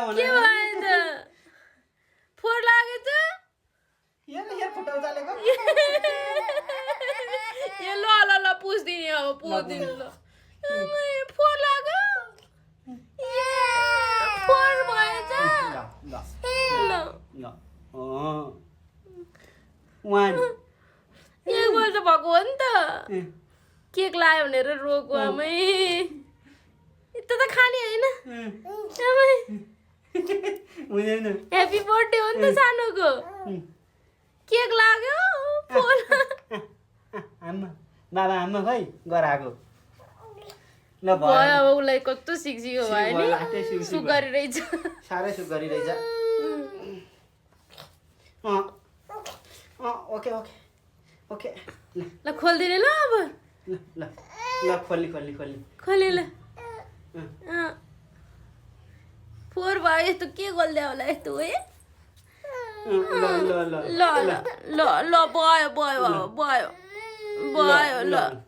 हुन के भयो त फोहोर लाग्यो त यहाँ फुटाउ चालेको ए ल पुस्दिने अब पुस्दिने ल फोहोर लाग्यो ए फोहोर भयो त ल एक वर्ष भएको हो नि त केक लायो भनेर रोको आमै यता त खाने होइन आमै ह्याप्पी बर्थडे हो नि त सानोको केक लाग्यो बाबा आमा खै गराएको ल भयो अब उसलाई कस्तो सिक्सियो भयो नि सुगरी रहेछ साह्रै सुगरी रहेछ ओके ओके ओके ल खोलिदिने ल अब ल ल ल खोली खोली खोली खोले ल फोहोर भयो यस्तो के गोल्दै होला यस्तो है ल ल ल ल ल ल ल भयो भयो भयो भयो ल